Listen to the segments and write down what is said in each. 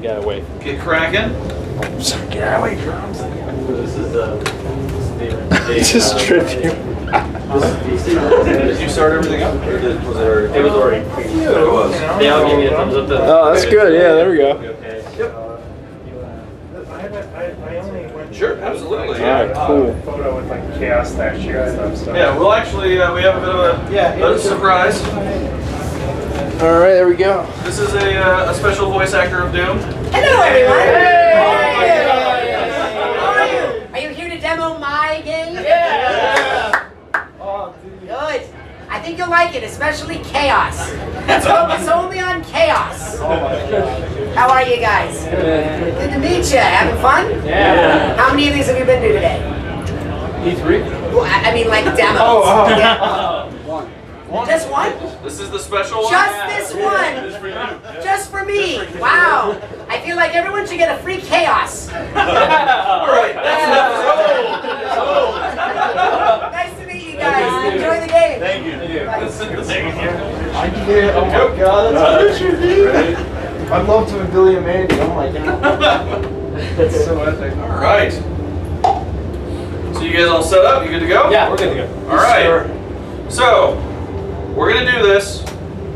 Get away. Get cracking. Get out of the way, drums. This is Just tripped you. Did you start everything up? Or was it already? It was already. It was. They all gave me a thumbs up. Oh, that's good. Yeah, there we go. Okay. I only went. Sure, absolutely. Alright, cool. Photo with like Kaos that year and stuff. Yeah, we'll actually, we have a bit of a surprise. All right, there we go. This is a special voice actor of Doom. Hello, everyone. Hey! How are you? Are you here to demo my game? Yeah! Good. I think you'll like it, especially Kaos. It's only on Kaos. How are you guys? Good to meet you. Having fun? Yeah. How many of these have you been to today? E3? Well, I mean, like demos. Oh. Yeah. Just one? This is the special one. Just this one. Just for me. Wow. I feel like everyone should get a free Kaos. All right, that's Nice to meet you guys. Enjoy the game. Thank you. Oh my god, that's a picture, dude. I'd love to have Billy and Mandy. Oh my god. That's so epic. All right. So you guys all set up? You good to go? Yeah, we're good to go. All right. So we're gonna do this,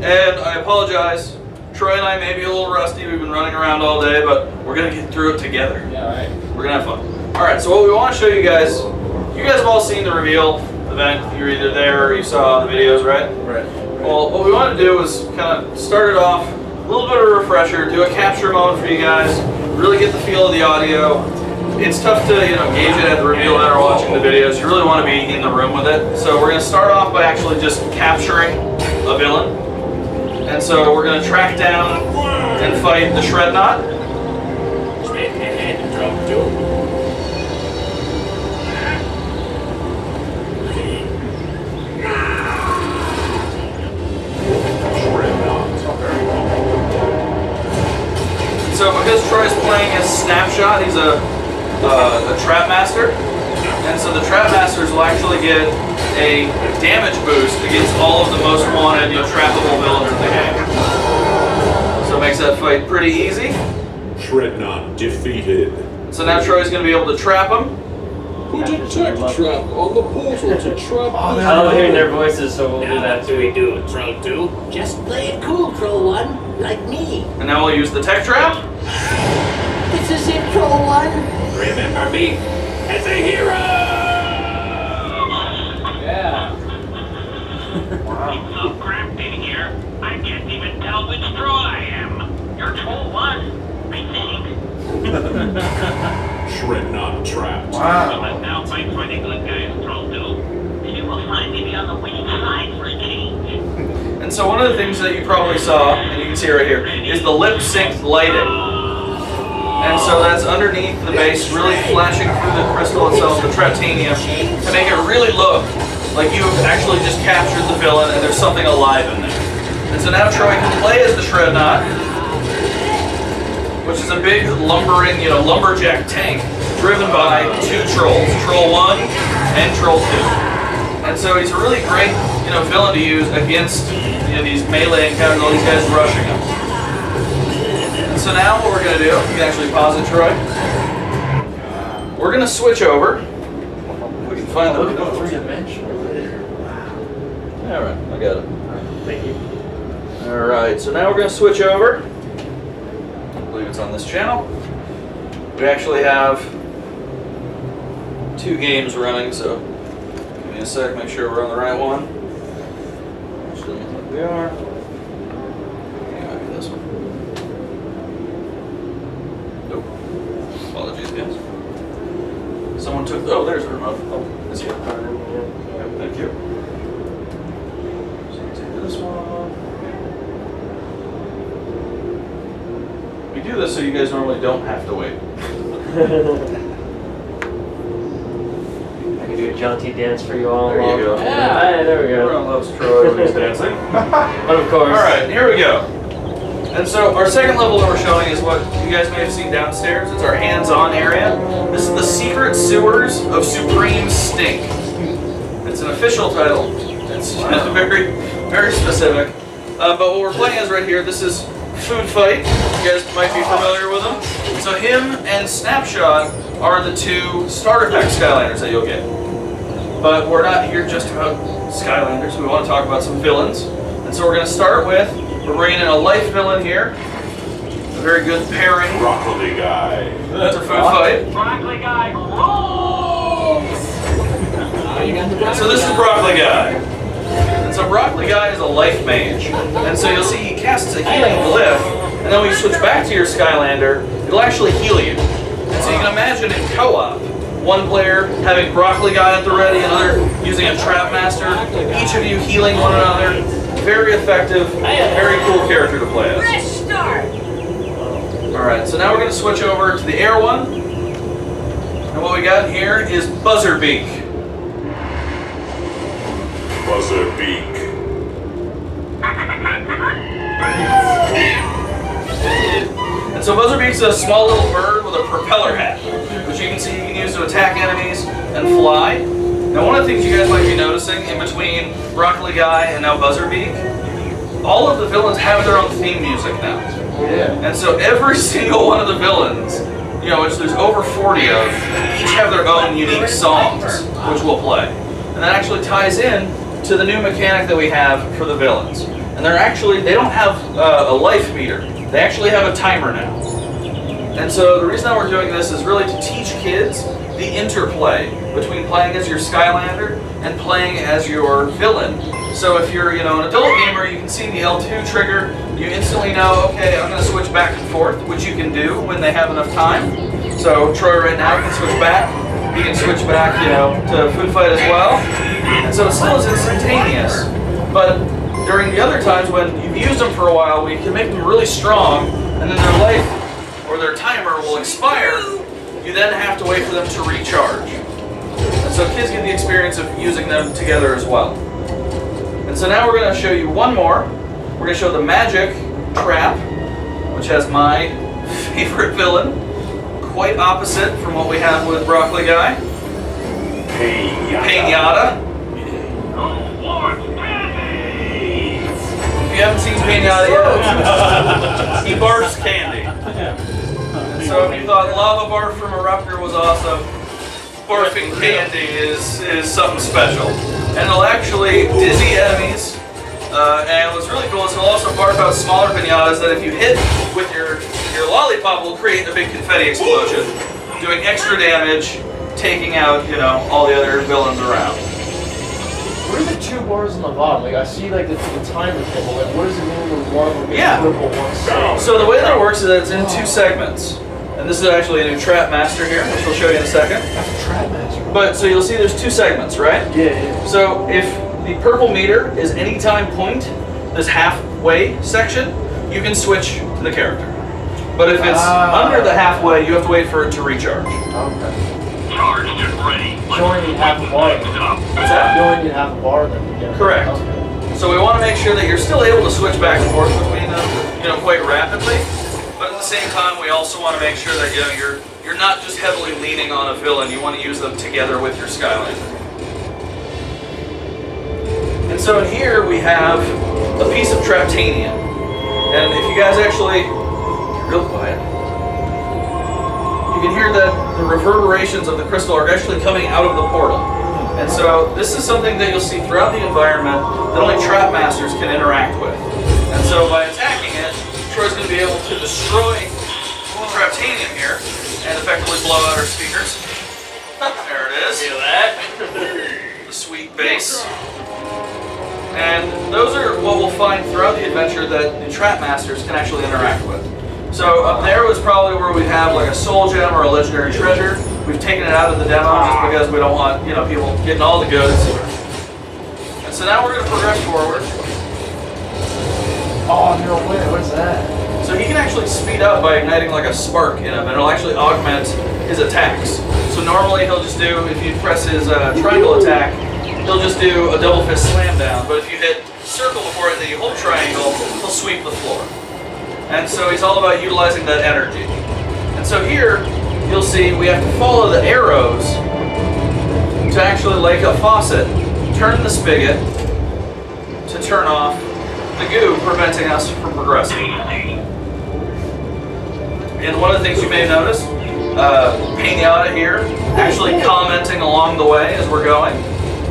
and I apologize. Troy and I may be a little rusty. We've been running around all day, but we're gonna get through it together. Yeah, all right. We're gonna have fun. All right. So what we want to show you guys have all seen the reveal event. You're either there or you saw the videos, right? Right. Well, what we want to do is kind of start it off, a little bit of a refresher, do a capture mode for you guys, really get the feel of the audio. It's tough to gauge it at the reveal event or watching the videos. You really want to be in the room with it. So we're going to start off by actually just capturing a villain. And so we're going to track down and fight the Shred Knot. So because Troy's playing as Snapshot, he's a Trap Master. And so the Trap Masters will actually get a damage boost against all of the most wanted, trappable villains in the game. So it makes that fight pretty easy. Shred Knot defeated. So now Troy's going to be able to trap him. Put a tech trap on the portal to trap. I love hearing their voices, so we'll do that too. we do it, Troll 2. Just play it cool, Troll 1, like me. And now we'll use the tech trap. This is it, Troll 1. Remember me as a hero. Yeah. It's so cramped in here, I can't even tell which Troll I am. You're Troll 1, I think. Shred Knot trapped. So let's now fight for the good guys, Troll 2. You will find me on the winning side for a change. And so one of the things that you probably saw, and you can see right here, is the lip synced lighting. And so that's underneath the base, really flashing through the crystal itself, the Traptanium, to make it really look like you've actually just captured the villain and there's something alive in there. And so now Troy can play as the Shred Knot, which is a big lumbering, lumberjack tank driven by two trolls, Troll 1 and Troll 2. And so he's a really great, villain to use against, these melee encounters, all these guys rushing him. And so now what we're going to do, you can actually pause it, Troy. We're going to switch over. We can find the three-dimensional. All right, I got it. Thank you. All right, so now we're going to switch over. I believe it's on this channel. We actually have 2 games running, so give me a sec, make sure we're on the right one. Which doesn't look like we are. Yeah, maybe this one. Nope. Apologies, guys. Someone took. Oh, there's the remote. Oh, it's here. Thank you. So take this one. We do this so you guys normally don't have to wait. I can do a jaunty dance for you all. There you go. Yeah, there we go. Everyone loves Troy when he's dancing. But of course. All right, here we go. And so our second level that we're showing is what you guys may have seen downstairs. It's our hands-on area. This is the secret sewers of Supreme Stink. It's an official title. It's very, very specific. But what we're playing as right here, this is Food Fight. You guys might be familiar with him. So him and Snapshot are the two starter pack Skylanders that you'll get. But we're not here just about Skylanders. We want to talk about some villains. And so we're going to start with, we're bringing in a life villain here. A very good pairing. Broccoli guy. That's a Food Fight. Broccoli guy rolls! So this is Broccoli Guy. And so Broccoli Guy is a life mage. And so you'll see he casts a healing glyph, and then when you switch back to your Skylander, it'll actually heal you. And so you can imagine in co-op, one player having Broccoli Guy at the ready, another using a Trap Master, each of you healing one another. Very effective, very cool character to play as. Fresh start. Alright, so now we're going to switch over to the air one. And what we got here is Buzzerbeak. Buzzerbeak. And so Buzzerbeak's a small little bird with a propeller hat, which you can see you can use to attack enemies and fly. Now one of the things you guys might be noticing in between Broccoli Guy and now Buzzerbeak, all of the villains have their own theme music now. Yeah. And so every single one of the villains, you know, which there's over 40 of, each have their own unique songs, which we'll play. And that actually ties in to the new mechanic that we have for the villains. And they don't have a life meter. They actually have a timer now. And so the reason that we're doing this is really to teach kids the interplay between playing as your Skylander and playing as your villain. So if you're, an adult gamer, you can see the L2 trigger. You instantly know, okay, I'm going to switch back and forth, which you can do when they have enough time. So Troy right now can switch back. He can switch back, to Food Fight as well. And so it still is instantaneous. But during the other times when you've used them for a while, we can make them really strong, and then their life or their timer will expire. You then have to wait for them to recharge. And so kids get the experience of using them together as well. And so now we're going to show you one more. We're going to show the Magic Trap, which has my favorite villain. Quite opposite from what we have with Broccoli Guy. Pinata. If you haven't seen Pinata yet, he barfs candy. And so if you thought Lava Barf from Eruptor was awesome, barfing candy is something special. And it'll actually dizzy enemies. And what's really cool is he'll also barf out smaller pinatas that if you hit with your lollipop will create a big confetti explosion, doing extra damage, taking out, all the other villains around. What are the two bars on the bottom? Like I see the timer symbol. Like what does it mean when one of them is purple, one's silver? So the way that works is that it's in two segments. And this is actually a new Trap Master here, which we'll show you in a second. That's a Trap Master. But so you'll see there's two segments, right? Yeah. So if the purple meter is anytime point, this halfway section, you can switch to the character. But if it's under the halfway, you have to wait for it to recharge. Okay. Charged and ready. You only need half a bar. What's that? You only need half a bar then. Yeah. Correct. Okay. So we want to make sure that you're still able to switch back and forth between them, quite rapidly. But at the same time, we also want to make sure that you're not just heavily leaning on a villain. You want to use them together with your Skylander. And so in here we have a piece of Traptanium. And if you guys actually get real quiet, you can hear that the reverberations of the crystal are actually coming out of the portal. And so this is something that you'll see throughout the environment that only Trap Masters can interact with. And so by attacking it, Troy's going to be able to destroy the Traptanium here and effectively blow out our speakers. There it is. Feel that? The sweet bass. And those are what we'll find throughout the adventure that the Trap Masters can actually interact with. So up there was probably where we'd have like a soul gem or a legendary treasure. We've taken it out of the demo just because we don't want people getting all the goods. And so now we're going to progress forward. Oh no way! What's that? So he can actually speed up by igniting like a spark in him, and it'll actually augment his attacks. So normally he'll just do, if you press his triangle attack, he'll just do a double fist slam down. But if you hit circle before it and then you hold triangle, he'll sweep the floor. And so he's all about utilizing that energy. And so here, you'll see we have to follow the arrows to actually, like a faucet, turn the spigot to turn off the goo, preventing us from progressing. And one of the things you may notice, Pinata here, actually commenting along the way as we're going.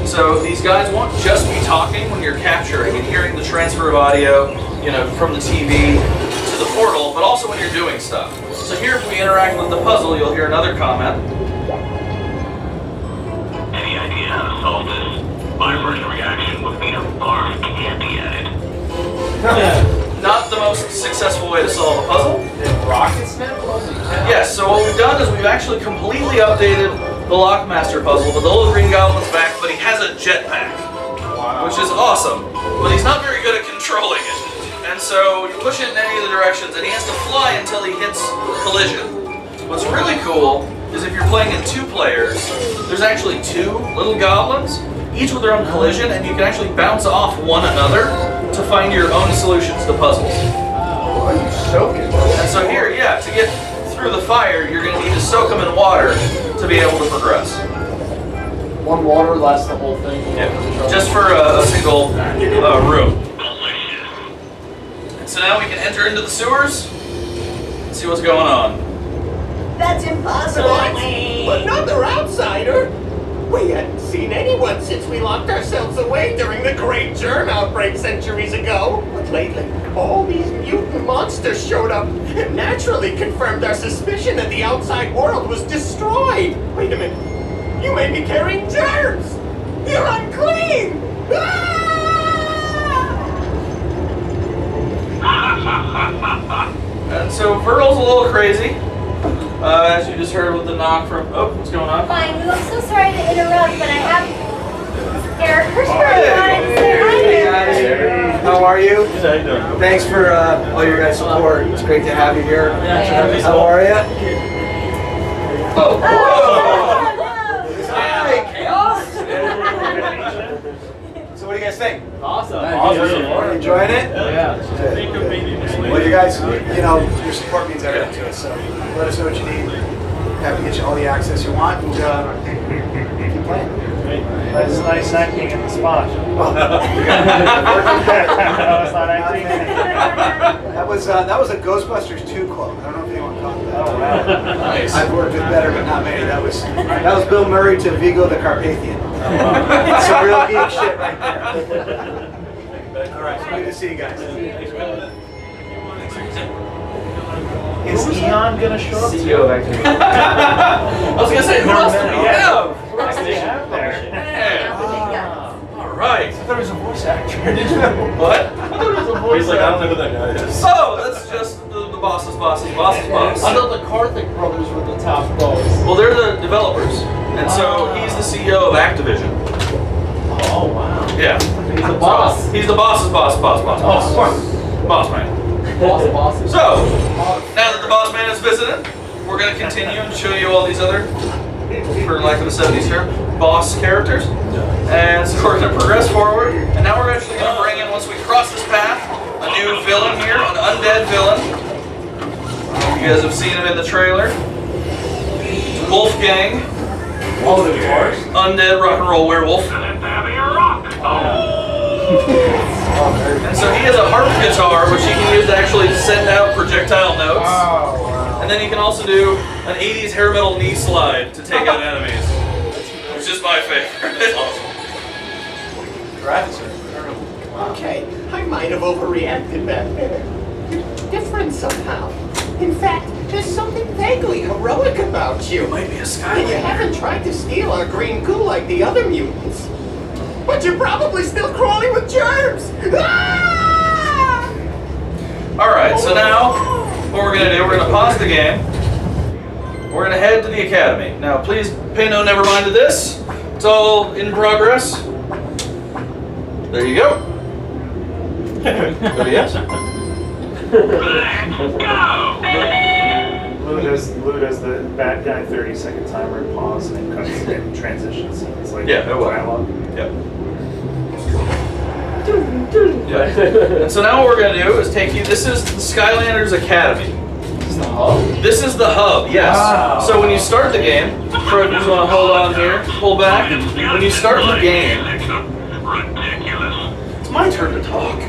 So these guys won't just be talking when you're capturing and hearing the transfer of audio, from the TV to the portal, but also when you're doing stuff. So here, if we interact with the puzzle, you'll hear another comment. Any idea how to solve this? My first reaction would be to barf candy at it. Not the most successful way to solve a puzzle. Rocket snap? Yes, so what we've done is we've actually completely updated the Lockmaster puzzle. The little green goblin's back, but he has a jetpack, which is awesome. But he's not very good at controlling it. And so you push it in any of the directions, and he has to fly until he hits collision. What's really cool is if you're playing in 2 players, there's actually 2 little goblins, each with their own collision, and you can actually bounce off one another to find your own solutions to puzzles. Are you soaking? And so here, to get through the fire, you're going to need to soak them in water to be able to progress. One water lasts the whole thing. Just for a single room. And so now we can enter into the sewers and see what's going on. That's impossible. Another outsider? We hadn't seen anyone since we locked ourselves away during the Great Germ outbreak centuries ago. But lately, all these mutant monsters showed up and naturally confirmed our suspicion that the outside world was destroyed. Wait a minute. You may be carrying germs! You're unclean! And so Virgil's a little crazy, as you just heard with the knock from. Oh, what's going on? Fine. I'm so sorry to interrupt, but I have Eric Hirschberg wanted to say hi there. How are you? Thanks for all your guys' support. It's great to have you here. How are you? Oh, Hi, Kaos. So what do you guys think? Awesome. Enjoying it? Yeah. Well, you guys, your support means everything to us. So let us know what you need. Happy to get you all the access you want, and keep playing. That's nice acting in the spot. That was a Ghostbusters 2 quote. I don't know if anyone caught that. Oh wow! nice. I've worked with better, but not many. That was Bill Murray to Vigo the Carpathian. Some real geek shit right there. All right, good to see you guys. Is Eon gonna show up? CEO of Activision. I was gonna say, who else do we have? Who else do you have there? All right. I thought he was a voice actor. Did you know? What? I thought he was a voice actor. I don't know who that guy is. Oh, that's just the boss's boss. I thought the Karthik brothers were the top boss. Well, they're the developers, and so he's the CEO of Activision. Oh wow. Yeah. He's the boss. So, he's the boss's boss. Boss man. Bosses. So, now that the boss man has visited, we're going to continue and show you all these other, for lack of a 70s term, boss characters. And so we're going to progress forward, and now we're actually going to bring in, once we cross this path, a new villain here, an undead villain. You guys have seen him in the trailer. Wolfgang. All the cars. Undead rock and roll werewolf. And so he has a harp guitar, which he can use to actually send out projectile notes. And then he can also do an 80s hair metal knee slide to take out enemies, which is my favorite. Okay, I might have overreacted back there. You're different somehow. In fact, there's something vaguely heroic about you. Might be a And you Skylander. haven't tried to steal our green goo like the other mutants. But you're probably still crawling with germs! Ah! Alright, so now what we're going to do, we're going to pause the game. We're going to head to the Academy. Now please pay no never mind to this. It's all in progress. There you go. Anybody else? Lou does the bad guy 30-second timer, pause, and then cuts and transition scenes like dialogue. Yep. And so now what we're going to do is take you, this is the Skylanders Academy. This is the hub? This is the hub, yes. Wow. So when you start the game, Troy, you just want to hold on here, pull back. When you start the game, it's my turn to talk.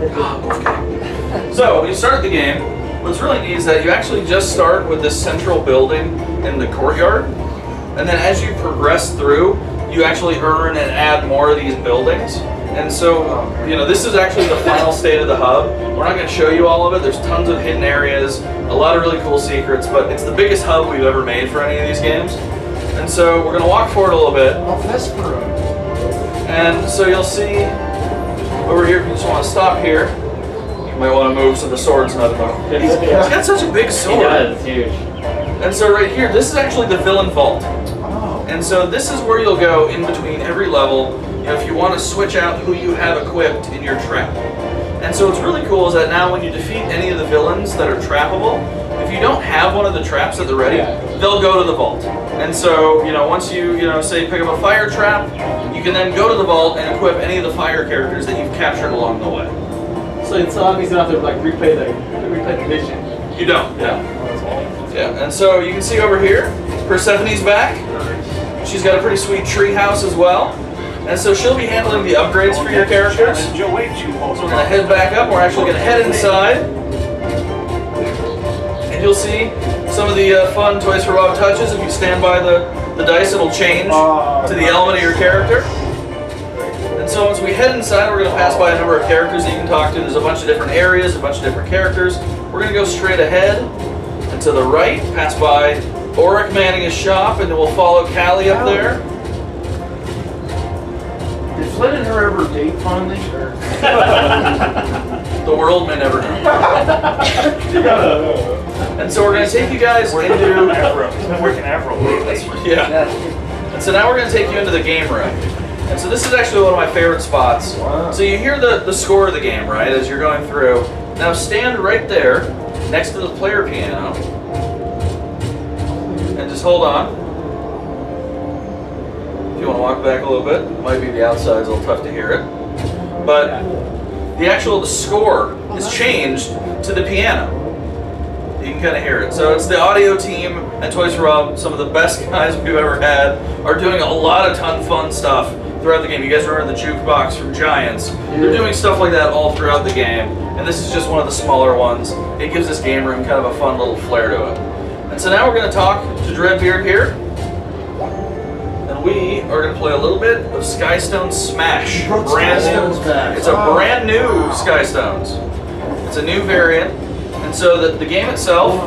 Okay. So when you start the game, what's really neat is that you actually just start with this central building in the courtyard, and then as you progress through, you actually earn and add more of these buildings. And so, you know, this is actually the final state of the hub. We're not going to show you all of it. There's tons of hidden areas, a lot of really cool secrets, but it's the biggest hub we've ever made for any of these games. And so we're going to walk forward a little bit. And so you'll see over here, if you just want to stop here, you might want to move so the sword's not above. He's got such a big sword. He does, it's huge. And so right here, this is actually the villain vault. And so this is where you'll go in between every level, you know, if you want to switch out who you have equipped in your trap. And so what's really cool is that now when you defeat any of the villains that are trappable, if you don't have one of the traps at the ready, they'll go to the vault. And so, you know, once you say pick up a fire trap, you can then go to the vault and equip any of the fire characters that you've captured along the way. So it's obviously not to like replay the mission. You don't, yeah. Yeah, and so you can see over here, Persephone's back. She's got a pretty sweet tree house as well. And so she'll be handling the upgrades for your characters. So we're going to head back up. We're actually going to head inside. And you'll see some of the fun Toys for Bob touches. If you stand by the dice, it'll change to the element of your character. And so once we head inside, we're going to pass by a number of characters that you can talk to. There's a bunch of different areas, a bunch of different characters. We're going to go straight ahead and to the right, pass by Auric manning his shop, and then we'll follow Callie up there. Did Flynn and her ever date fondly? Or? The world may never know. And so we're going to take you guys into... He's been working Avro lately. Yeah. And so now we're going to take you into the game room. And so this is actually one of my favorite spots. Wow. So you hear the score of the game, right, as you're going through. Now stand right there next to the player piano. And just hold on. If you want to walk back a little bit, it might be the outside's a little tough to hear it. But the score is changed to the piano. You can kind of hear it. So it's the audio team at Toys for Bob, some of the best guys we've ever had, are doing a lot of fun stuff throughout the game. You guys remember the jukebox from Giants? They're doing stuff like that all throughout the game. And this is just one of the smaller ones. It gives this game room kind of a fun little flair to it. And so now we're going to talk to Dreadbeard here. And we are going to play a little bit of Skystone Smash. It's a brand new Skystones. It's a new variant. And so the game itself,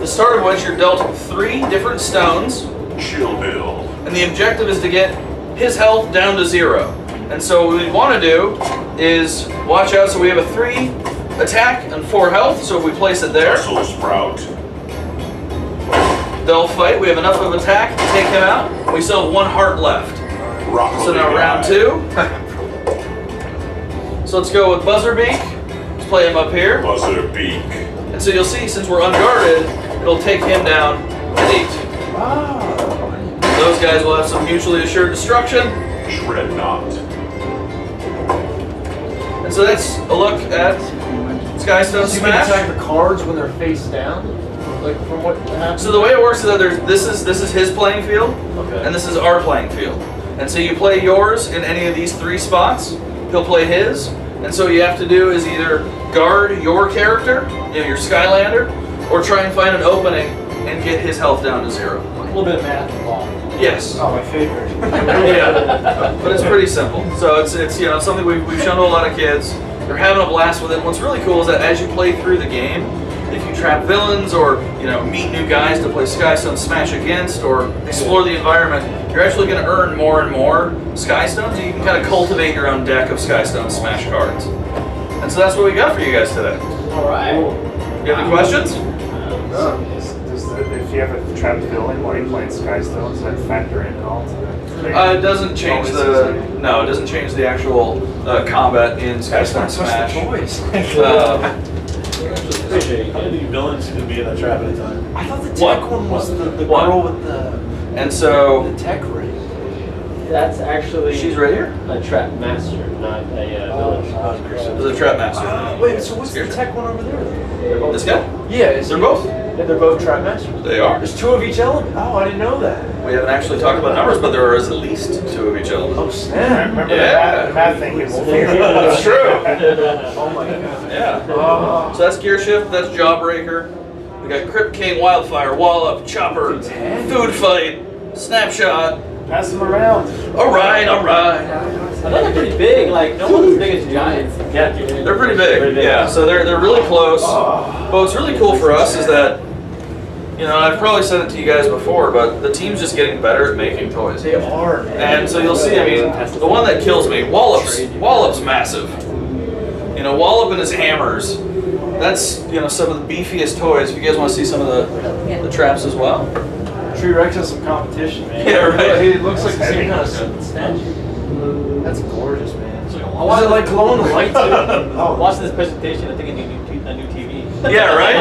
the start of which you're dealt 3 different stones. Chill Bill. And the objective is to get his health down to 0. And so what we want to do is watch out. So we have a 3 attack and 4 health. So if we place it there, Sprout. they'll fight. We have enough of attack to take him out. We still have 1 heart left. So now round 2. So let's go with Buzzerbeak. Let's play him up here. Buzzerbeak. And so you'll see, since we're unguarded, it'll take him down at 8. Those guys will have some mutually assured destruction. Shred not. And so that's a look at Skystone You can Smash. attack the cards when they're face down? Like from what happens? So the way it works is that this is his playing field, Okay. and this is our playing field. And so you play yours in any of these 3 spots, he'll play his, and so what you have to do is either guard your character, your Skylander, or try and find an opening and get his health down to 0. A little bit of math involved. Yes. Oh, my favorite. Yeah, but it's pretty simple. So it's something we've shown to a lot of kids. They're having a blast with it. What's really cool is that as you play through the game, if you trap villains or meet new guys to play Skystone Smash against or explore the environment, you're actually going to earn more and more Skystones, and you can kind of cultivate your own deck of Skystone Smash cards. And so that's what we got for you guys today. All right. You have any questions? If you have a trapped villain while you're playing Skystones, does that factor in at all to the It doesn't change it doesn't change the actual combat in Skystone Smash. How many villains could be in a trap at a time? I thought the tech one was the girl with the tech ring. That's actually She's right here? a trap master, not a village. There's a trap master. Wait, so what's the tech one over there? This guy? Yeah, They're both. They're both trap masters. They are. There's 2 of each element. Oh, I didn't know that. We haven't actually talked about numbers, but there is at least 2 of each element. Oh snap! Remember Yeah. the math thing is That's true. Oh my Yeah. So that's Gear Shift, that's Jawbreaker. We got Crypt King, Wildfire, Wallop, Chopper, Food Fight, Snapshot. Pass them around. Alright. I know they're pretty big, like no one's as big as Giants. Yeah, They're pretty big. Yeah, so they're really close. But what's really cool for us is that, you know, I've probably said it to you guys before, but the team's just getting better at making toys. They are, man. And so you'll see, I mean, the one that kills me, Wallop's massive. You know, Wallop and his hammers. That's, you know, some of the beefiest toys. If you guys want to see some of the traps as well. Tree Rex has some competition, man. Yeah, right. He looks like the same kind of statue. That's gorgeous, man. Is it like glowing the light too? Watching this presentation, I think I need a new TV. Yeah, right? I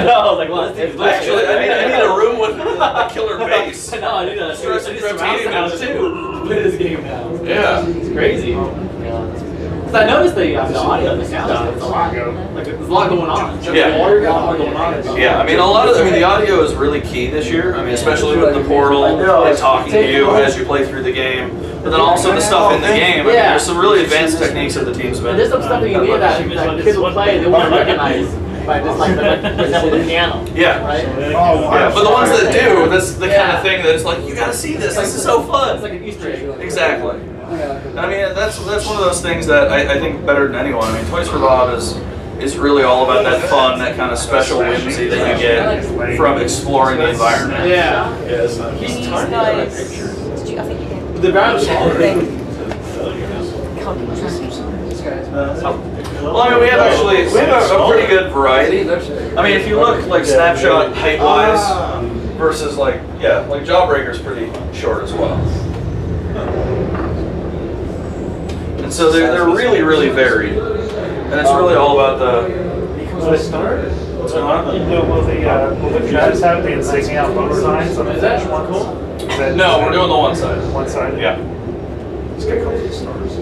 know, I was like, well, this thing's Actually, I need a room with a killer base. I know, I need a Stress and Trap Team now too. Play this game now. Yeah. It's crazy. Because I noticed the audio in the sound. It's a lot. Like, there's a lot going on. Yeah. Yeah, I mean, the audio is really key this year. I mean, especially with the portal and talking to you as you play through the game. But then also the stuff in the game. I mean, there's some really advanced techniques that the team's been. And there's some stuff that you need that kids will play, they won't recognize. By just like, for example, the piano. Yeah. Right? Yeah, but the ones that do, that's the kind of thing that it's like, you gotta see this. This is so fun. It's like an Easter egg. Exactly. I mean, that's one of those things that I think better than anyone. I mean, Toys for Bob is really all about that fun, that kind of special whimsy that you get from exploring the environment. Yeah. He's tiny on that picture. The ground is smaller. Well, I mean, we have a pretty good variety. I mean, if you look like Snapshot height-wise versus like Jawbreaker's pretty short as well. And so they're really, really varied. And it's really all about the... What's going on? Will the judges have the insignia on both sides? Is that one cool? No, we're doing the one side. One side? Yeah. This guy comes with stars.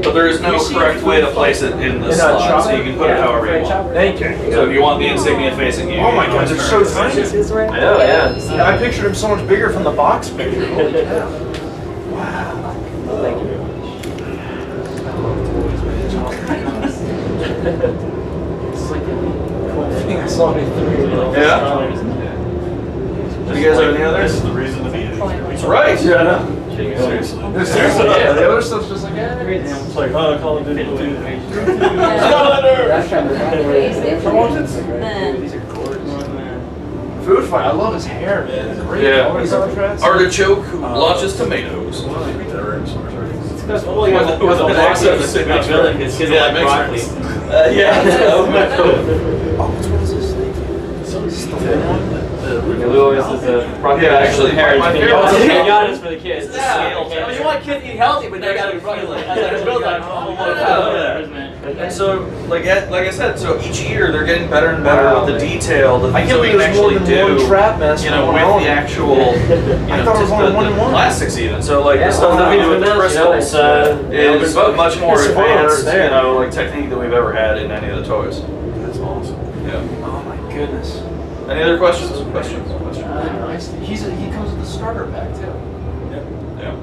But there is no correct way to place it in the slot, so you can put it however you want. Thank you. So if you want the insignia facing you... Oh my god, they're so tiny. I know, yeah. I pictured him so much bigger from the box picture. Holy cow. Wow. Thank you. It's like a cool thing I saw in 3. Yeah? Do you guys have any others? This is the reason to be here. That's right! Yeah, I know. Seriously. Seriously, yeah, the other stuff's just like, It's like, oh, Call of Duty 2. These are gorgeous. Food Fight, I love his hair, man. Great colors on dress. Artichoke who launches tomatoes. With the box of the villain, his kids like broccoli. Yeah. Lewis is a broccoli. Yeah, actually, my favorite. Pinatas for the kids. Yeah. I mean, you want kids to eat healthy, but they gotta be broccoli. And so, like I said, so each year they're getting better and better with the detail, the things that we can actually do, you know, with the actual, you know, just the plastics even. So like the stuff that we do with the crystals is much more advanced, you know, like technique than we've ever had in any of the toys. That's awesome. Yeah. Oh my goodness. Any other questions? Questions? He comes with the starter pack too. Yeah.